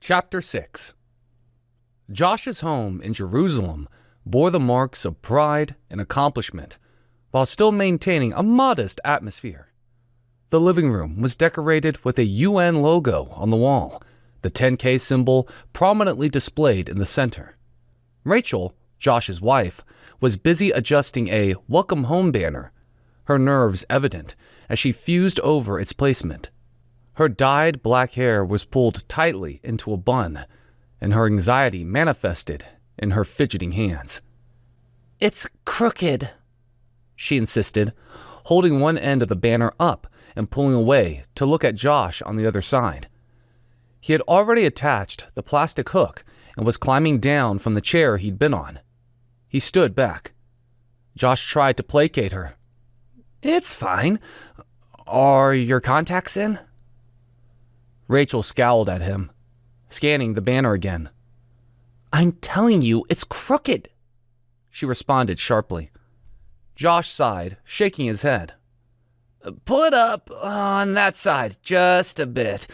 Chapter 6. Josh's home in Jerusalem bore the marks of pride and accomplishment, while still maintaining a modest atmosphere. The living room was decorated with a UN logo on the wall, the 10K symbol prominently displayed in the center. Rachel, Josh's wife, was busy adjusting a "Welcome Home" banner, her nerves evident as she fused over its placement. Her dyed black hair was pulled tightly into a bun, and her anxiety manifested in her fidgeting hands. "It's crooked," she insisted, holding one end of the banner up and pulling away to look at Josh on the other side. He had already attached the plastic hook and was climbing down from the chair he'd been on. He stood back. Josh tried to placate her. "It's fine. Are your contacts in?" Rachel scowled at him, scanning the banner again. "I'm telling you, it's crooked," she responded sharply. Josh sighed, shaking his head. "Pull it up on that side just a bit.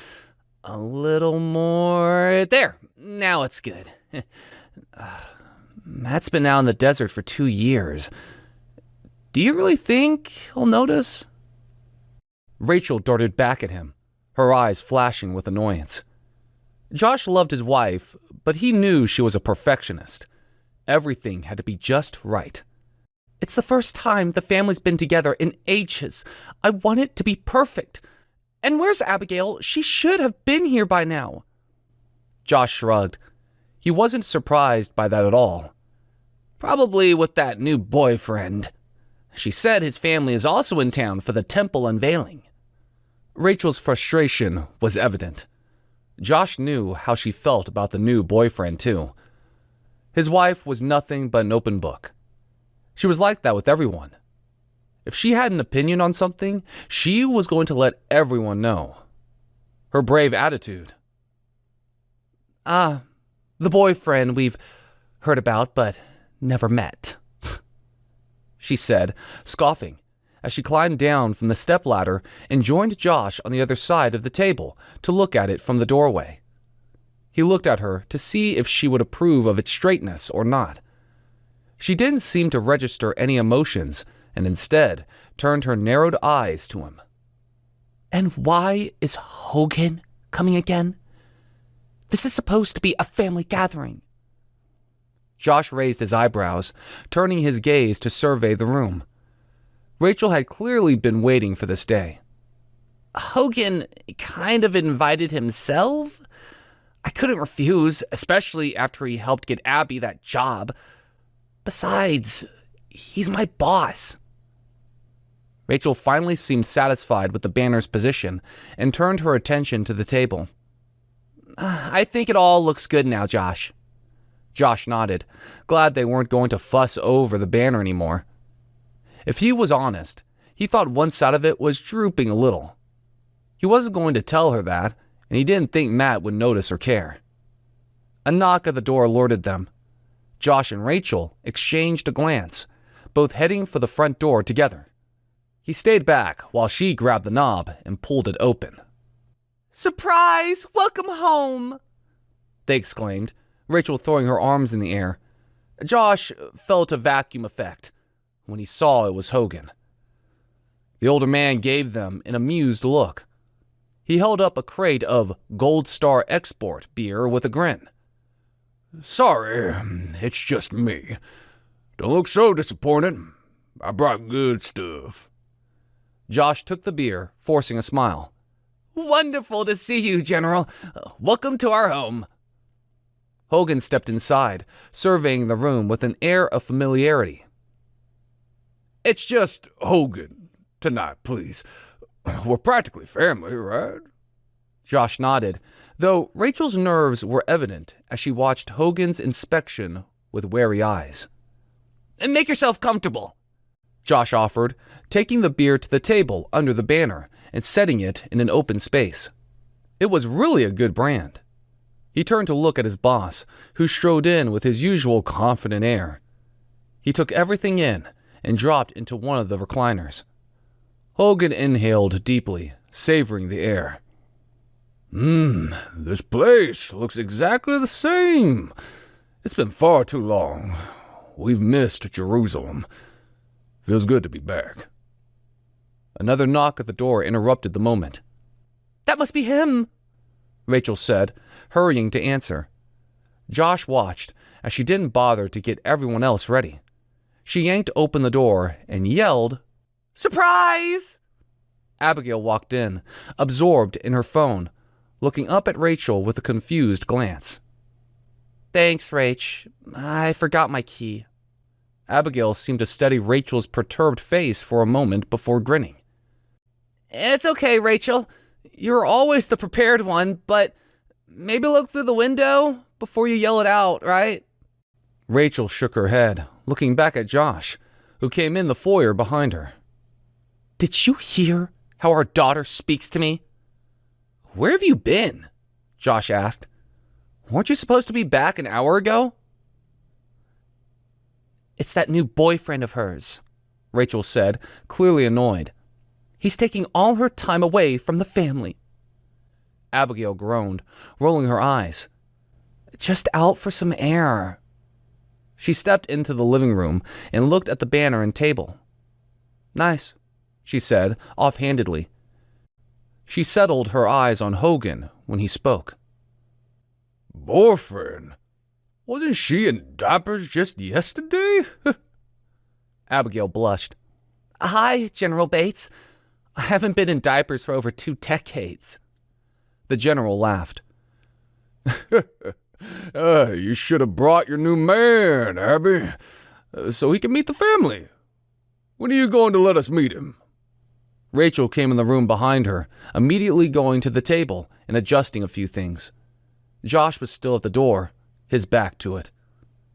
A little more. There, now it's good." "Matt's been out in the desert for 2 years. Do you really think he'll notice?" Rachel darted back at him, her eyes flashing with annoyance. Josh loved his wife, but he knew she was a perfectionist. Everything had to be just right. "It's the first time the family's been together in ages. I want it to be perfect. And where's Abigail? She should have been here by now." Josh shrugged. He wasn't surprised by that at all. "Probably with that new boyfriend. She said his family is also in town for the temple unveiling." Rachel's frustration was evident. Josh knew how she felt about the new boyfriend, too. His wife was nothing but an open book. She was like that with everyone. If she had an opinion on something, she was going to let everyone know. Her brave attitude. "The boyfriend we've heard about but never met," she said, scoffing, as she climbed down from the stepladder and joined Josh on the other side of the table to look at it from the doorway. He looked at her to see if she would approve of its straightness or not. She didn't seem to register any emotions and instead turned her narrowed eyes to him. "And why is Hogan coming again? This is supposed to be a family gathering." Josh raised his eyebrows, turning his gaze to survey the room. Rachel had clearly been waiting for this day. "Hogan kind of invited himself. I couldn't refuse, especially after he helped get Abby that job. Besides, he's my boss." Rachel finally seemed satisfied with the banner's position and turned her attention to the table. "I think it all looks good now, Josh." Josh nodded, glad they weren't going to fuss over the banner anymore. If he was honest, he thought one side of it was drooping a little. He wasn't going to tell her that, and he didn't think Matt would notice or care. A knock at the door alerted them. Josh and Rachel exchanged a glance, both heading for the front door together. He stayed back while she grabbed the knob and pulled it open. "Surprise! Welcome home!" they exclaimed, Rachel throwing her arms in the air. Josh felt a vacuum effect when he saw it was Hogan. The older man gave them an amused look. He held up a crate of Gold Star Export beer with a grin. "Sorry, it's just me. Don't look so disappointed. I brought good stuff." Josh took the beer, forcing a smile. "Wonderful to see you, General. Welcome to our home." Hogan stepped inside, surveying the room with an air of familiarity. "It's just Hogan tonight, please. We're practically family, right?" Josh nodded, though Rachel's nerves were evident as she watched Hogan's inspection with wary eyes. "Make yourself comfortable," Josh offered, taking the beer to the table under the banner and setting it in an open space. It was really a good brand. He turned to look at his boss, who strode in with his usual confident air. He took everything in and dropped into one of the recliners. Hogan inhaled deeply, savoring the air. This place looks exactly the same. It's been far too long. We've missed Jerusalem. Feels good to be back. Another knock at the door interrupted the moment. That must be him, Rachel said, hurrying to answer. Josh watched as she didn't bother to get everyone else ready. She yanked open the door and yelled, "Surprise!" Abigail walked in, absorbed in her phone, looking up at Rachel with a confused glance. "Thanks, Rach. I forgot my key." Abigail seemed to study Rachel's perturbed face for a moment before grinning. "It's okay, Rachel. You're always the prepared one, but maybe look through the window before you yell it out, right?" Rachel shook her head, looking back at Josh, who came in the foyer behind her. "Did you hear how our daughter speaks to me?" "Where have you been?" Josh asked. "Weren't you supposed to be back an hour ago?" "It's that new boyfriend of hers," Rachel said, clearly annoyed. "He's taking all her time away from the family." Abigail groaned, rolling her eyes. "Just out for some air." She stepped into the living room and looked at the banner and table. "Nice," she said, offhandedly. She settled her eyes on Hogan when he spoke. "Boyfriend? Wasn't she in diapers just yesterday?" Abigail blushed. "Hi, General Bates. I haven't been in diapers for over 2 decades. The general laughed. You should have brought your new man, Abby, so he can meet the family. When are you going to let us meet him?" Rachel came in the room behind her, immediately going to the table and adjusting a few things. Josh was still at the door, his back to it.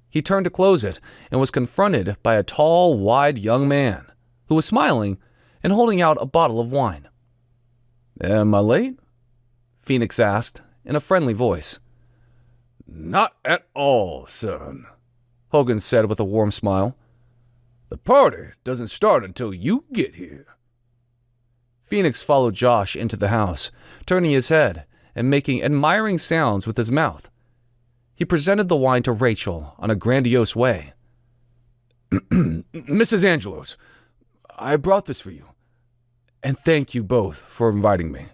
He turned to close it and was confronted by a tall, wide young man who was smiling and holding out a bottle of wine. "Am I late?" Phoenix asked in a friendly voice. "Not at all, son," Hogan said with a warm smile. "The party doesn't start until you get here." Phoenix followed Josh into the house, turning his head and making admiring sounds with his mouth. He presented the wine to Rachel on a grandiose way. "Mrs. Angelos, I brought this for you, and thank you both for inviting me."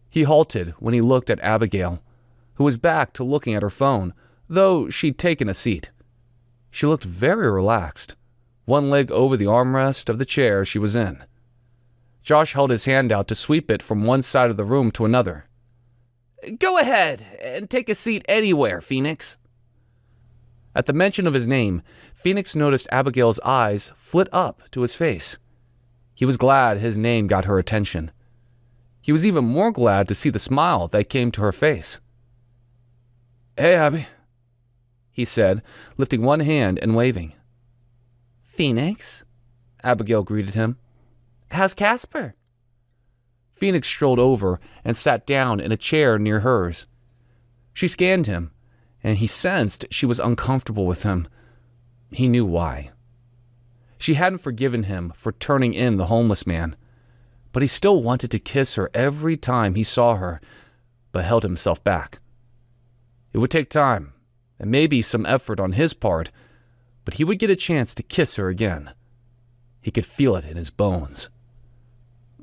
He halted when he looked at Abigail, who was back to looking at her phone, though she'd taken a seat. She looked very relaxed, one leg over the armrest of the chair she was in. Josh held his hand out to sweep it from one side of the room to another. "Go ahead and take a seat anywhere, Phoenix." At the mention of his name, Phoenix noticed Abigail's eyes flit up to his face. He was glad his name got her attention. He was even more glad to see the smile that came to her face. "Hey, Abby," he said, lifting one hand and waving. "Phoenix," Abigail greeted him. "How's Casper?" Phoenix strolled over and sat down in a chair near hers. She scanned him, and he sensed she was uncomfortable with him. He knew why. She hadn't forgiven him for turning in the homeless man, but he still wanted to kiss her every time he saw her, but held himself back. It would take time, and maybe some effort on his part, but he would get a chance to kiss her again. He could feel it in his bones.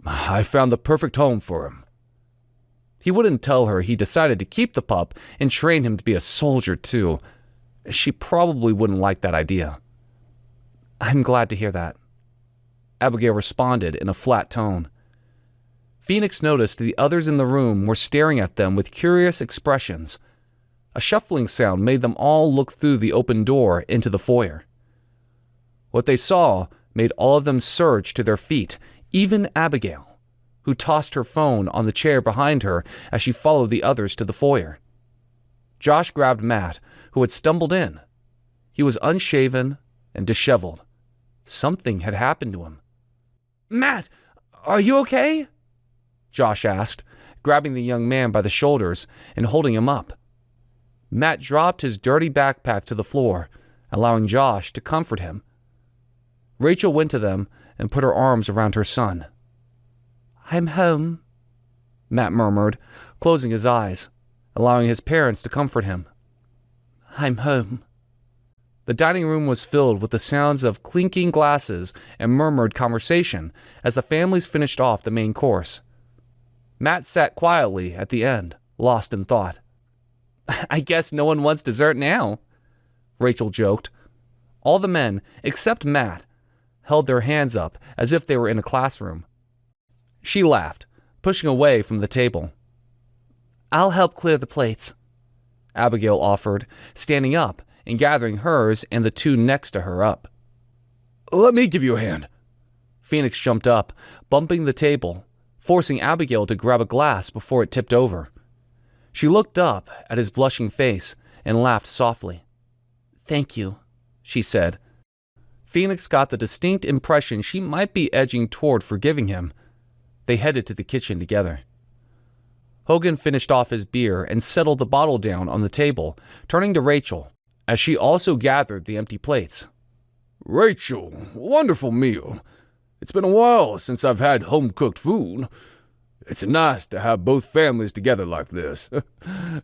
"I found the perfect home for him." He wouldn't tell her he decided to keep the pup and train him to be a soldier too. She probably wouldn't like that idea. "I'm glad to hear that," Abigail responded in a flat tone. Phoenix noticed the others in the room were staring at them with curious expressions. A shuffling sound made them all look through the open door into the foyer. What they saw made all of them surge to their feet, even Abigail, who tossed her phone on the chair behind her as she followed the others to the foyer. Josh grabbed Matt, who had stumbled in. He was unshaven and disheveled. Something had happened to him. "Matt, are you okay?" Josh asked, grabbing the young man by the shoulders and holding him up. Matt dropped his dirty backpack to the floor, allowing Josh to comfort him. Rachel went to them and put her arms around her son. "I'm home," Matt murmured, closing his eyes, allowing his parents to comfort him. I'm home. The dining room was filled with the sounds of clinking glasses and murmured conversation as the families finished off the main course. Matt sat quietly at the end, lost in thought. I guess no one wants dessert now, Rachel joked. All the men, except Matt, held their hands up as if they were in a classroom. She laughed, pushing away from the table. I'll help clear the plates, Abigail offered, standing up and gathering hers and the two next to her up. Let me give you a hand. Phoenix jumped up, bumping the table, forcing Abigail to grab a glass before it tipped over. She looked up at his blushing face and laughed softly. Thank you, she said. Phoenix got the distinct impression she might be edging toward forgiving him. They headed to the kitchen together. Hogan finished off his beer and settled the bottle down on the table, turning to Rachel, as she also gathered the empty plates. Rachel, wonderful meal. It's been a while since I've had home-cooked food. It's nice to have both families together like this.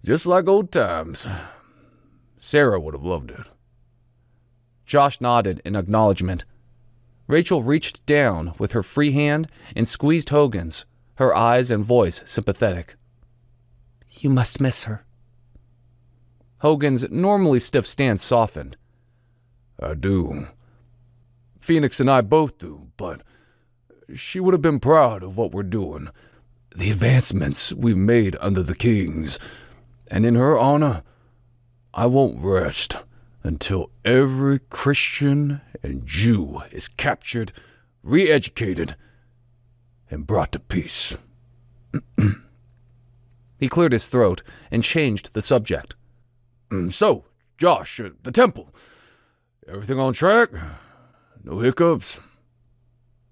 Just like old times. Sarah would have loved it. Josh nodded in acknowledgement. Rachel reached down with her free hand and squeezed Hogan's, her eyes and voice sympathetic. You must miss her. Hogan's normally stiff stance softened. I do. Phoenix and I both do, but she would have been proud of what we're doing. The advancements we've made under the kings. And in her honor, I won't rest until every Christian and Jew is captured, re-educated, and brought to peace. He cleared his throat and changed the subject. So, Josh, the temple. Everything on track? No hiccups?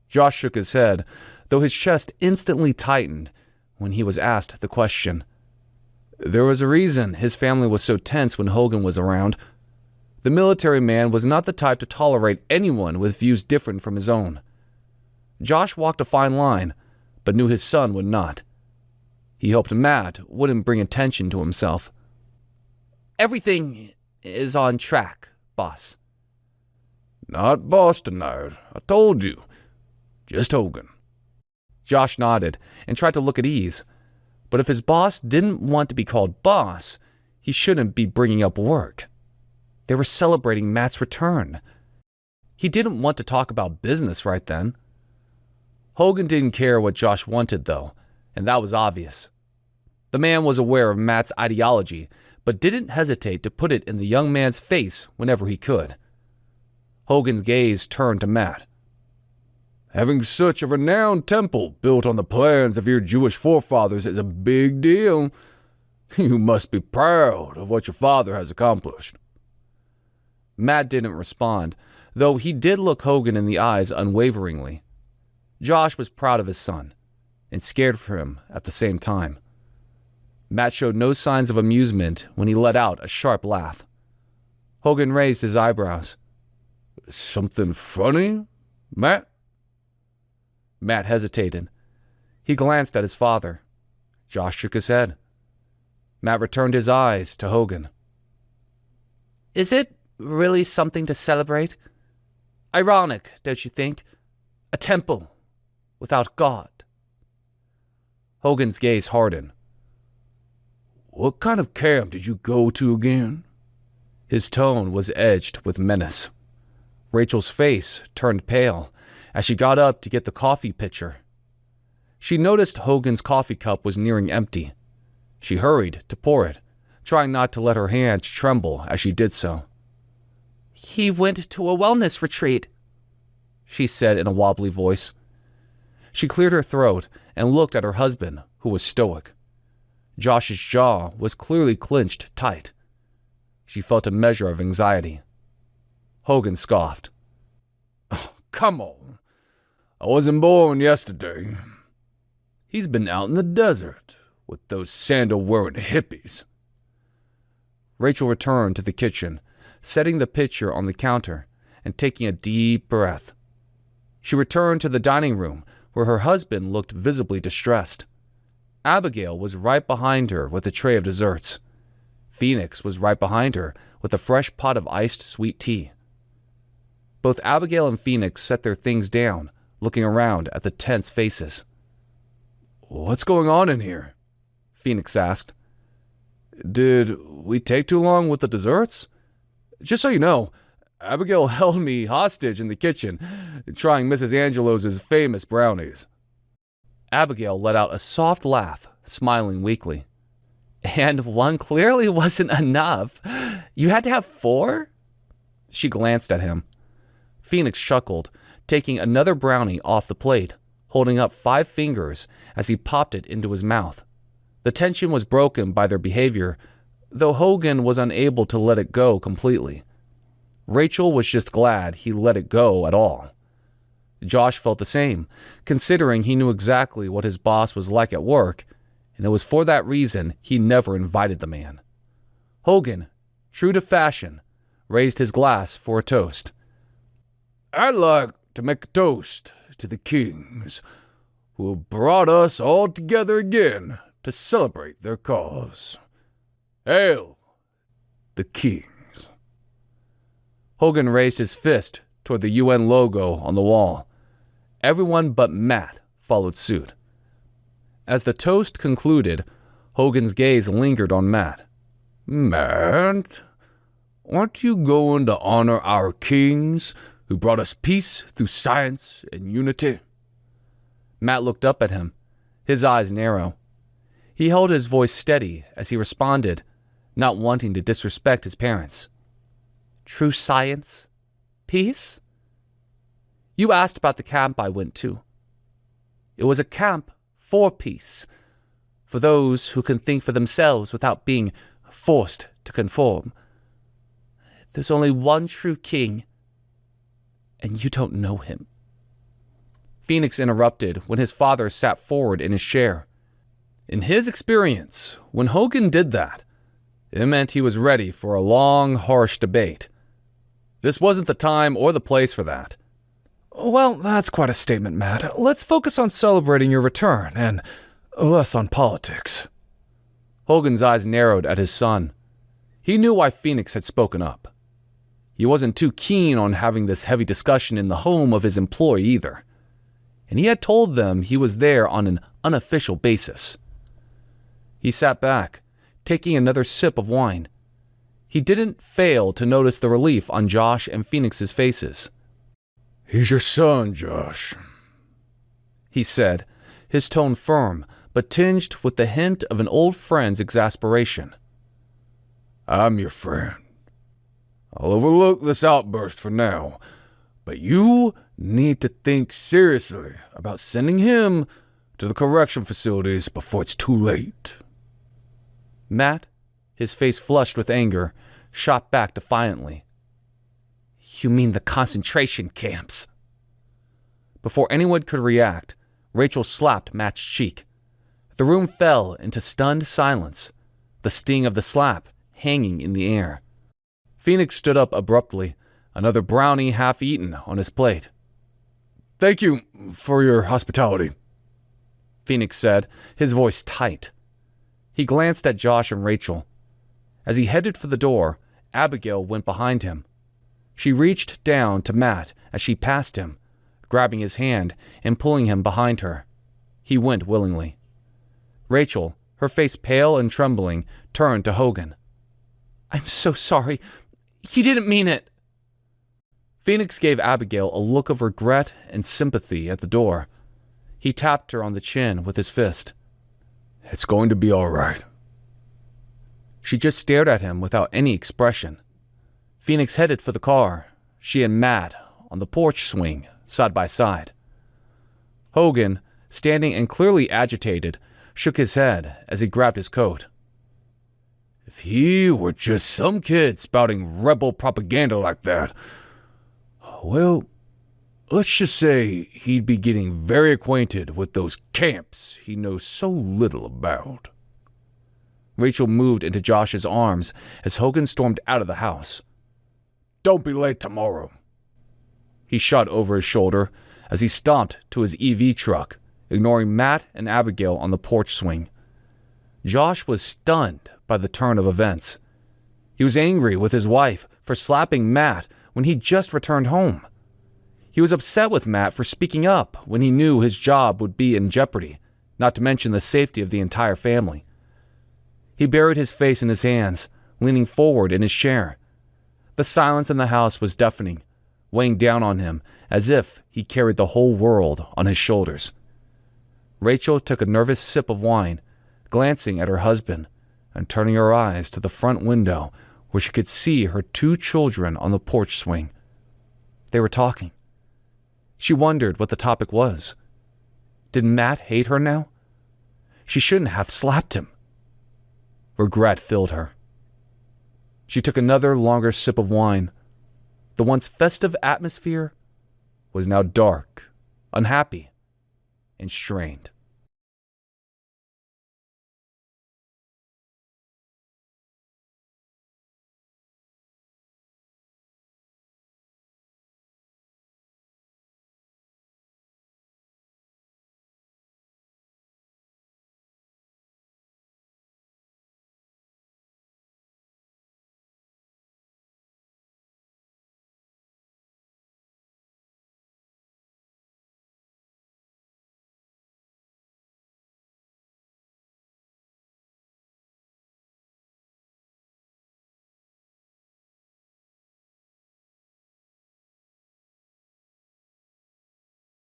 Josh shook his head, though his chest instantly tightened when he was asked the question. There was a reason his family was so tense when Hogan was around. The military man was not the type to tolerate anyone with views different from his own. Josh walked a fine line, but knew his son would not. He hoped Matt wouldn't bring attention to himself. Everything is on track, boss. Not boss tonight, I told you. Just Hogan. Josh nodded and tried to look at ease. But if his boss didn't want to be called boss, he shouldn't be bringing up work. They were celebrating Matt's return. He didn't want to talk about business right then. Hogan didn't care what Josh wanted, though, and that was obvious. The man was aware of Matt's ideology, but didn't hesitate to put it in the young man's face whenever he could. Hogan's gaze turned to Matt. Having such a renowned temple built on the plans of your Jewish forefathers is a big deal. You must be proud of what your father has accomplished. Matt didn't respond, though he did look Hogan in the eyes unwaveringly. Josh was proud of his son, and scared for him at the same time. Matt showed no signs of amusement when he let out a sharp laugh. Hogan raised his eyebrows. Something funny, Matt? Matt hesitated. He glanced at his father. Josh shook his head. Matt returned his eyes to Hogan. Is it really something to celebrate? Ironic, don't you think? A temple without God. Hogan's gaze hardened. What kind of camp did you go to again? His tone was edged with menace. Rachel's face turned pale as she got up to get the coffee pitcher. She noticed Hogan's coffee cup was nearing empty. She hurried to pour it, trying not to let her hands tremble as she did so. He went to a wellness retreat, she said in a wobbly voice. She cleared her throat and looked at her husband, who was stoic. Josh's jaw was clearly clenched tight. She felt a measure of anxiety. Hogan scoffed. Oh, come on. I wasn't born yesterday. He's been out in the desert with those sandal-wearing hippies. Rachel returned to the kitchen, setting the pitcher on the counter and taking a deep breath. She returned to the dining room where her husband looked visibly distressed. Abigail was right behind her with a tray of desserts. Phoenix was right behind her with a fresh pot of iced sweet tea. Both Abigail and Phoenix set their things down, looking around at the tense faces. "What's going on in here?" Phoenix asked. "Did we take too long with the desserts? Just so you know, Abigail held me hostage in the kitchen, trying Mrs. Angelo's famous brownies." Abigail let out a soft laugh, smiling weakly. "And one clearly wasn't enough. You had to have 4? She glanced at him. Phoenix chuckled, taking another brownie off the plate, holding up 5 fingers as he popped it into his mouth. The tension was broken by their behavior, though Hogan was unable to let it go completely. Rachel was just glad he let it go at all. Josh felt the same, considering he knew exactly what his boss was like at work, and it was for that reason he never invited the man. Hogan, true to fashion, raised his glass for a toast. "I'd like to make a toast to the kings who have brought us all together again to celebrate their cause. Hail the kings." Hogan raised his fist toward the UN logo on the wall. Everyone but Matt followed suit. As the toast concluded, Hogan's gaze lingered on Matt. "Matt, aren't you going to honor our kings who brought us peace through science and unity?" Matt looked up at him, his eyes narrow. He held his voice steady as he responded, not wanting to disrespect his parents. "True science? Peace? You asked about the camp I went to. It was a camp for peace, for those who can think for themselves without being forced to conform. There's only one true king, and you don't know him." Phoenix interrupted when his father sat forward in his chair. In his experience, when Hogan did that, it meant he was ready for a long, harsh debate. This wasn't the time or the place for that. "Well, that's quite a statement, Matt. Let's focus on celebrating your return, and less on politics." Hogan's eyes narrowed at his son. He knew why Phoenix had spoken up. He wasn't too keen on having this heavy discussion in the home of his employee either, and he had told them he was there on an unofficial basis. He sat back, taking another sip of wine. He didn't fail to notice the relief on Josh and Phoenix's faces. "He's your son, Josh," he said, his tone firm but tinged with the hint of an old friend's exasperation. "I'm your friend. I'll overlook this outburst for now, but you need to think seriously about sending him to the correction facilities before it's too late." Matt, his face flushed with anger, shot back defiantly. "You mean the concentration camps?" Before anyone could react, Rachel slapped Matt's cheek. The room fell into stunned silence, the sting of the slap hanging in the air. Phoenix stood up abruptly, another brownie half eaten on his plate. "Thank you for your hospitality," Phoenix said, his voice tight. He glanced at Josh and Rachel. As he headed for the door, Abigail went behind him. She reached down to Matt as she passed him, grabbing his hand and pulling him behind her. He went willingly. Rachel, her face pale and trembling, turned to Hogan. "I'm so sorry. He didn't mean it." Phoenix gave Abigail a look of regret and sympathy at the door. He tapped her on the chin with his fist. "It's going to be all right." She just stared at him without any expression. Phoenix headed for the car, she and Matt on the porch swing, side by side. Hogan, standing and clearly agitated, shook his head as he grabbed his coat. "If he were just some kid spouting rebel propaganda like that, well, let's just say he'd be getting very acquainted with those camps he knows so little about." Rachel moved into Josh's arms as Hogan stormed out of the house. "Don't be late tomorrow," he shot over his shoulder as he stomped to his EV truck ignoring Matt and Abigail on the porch swing. Josh was stunned by the turn of events. He was angry with his wife for slapping Matt when he just returned home. He was upset with Matt for speaking up when he knew his job would be in jeopardy, not to mention the safety of the entire family. He buried his face in his hands, leaning forward in his chair. The silence in the house was deafening, weighing down on him as if he carried the whole world on his shoulders. Rachel took a nervous sip of wine, glancing at her husband and turning her eyes to the front window where she could see her 2 children on the porch swing. They were talking. She wondered what the topic was. Did Matt hate her now? She shouldn't have slapped him. Regret filled her. She took another longer sip of wine. The once festive atmosphere was now dark, unhappy, and strained.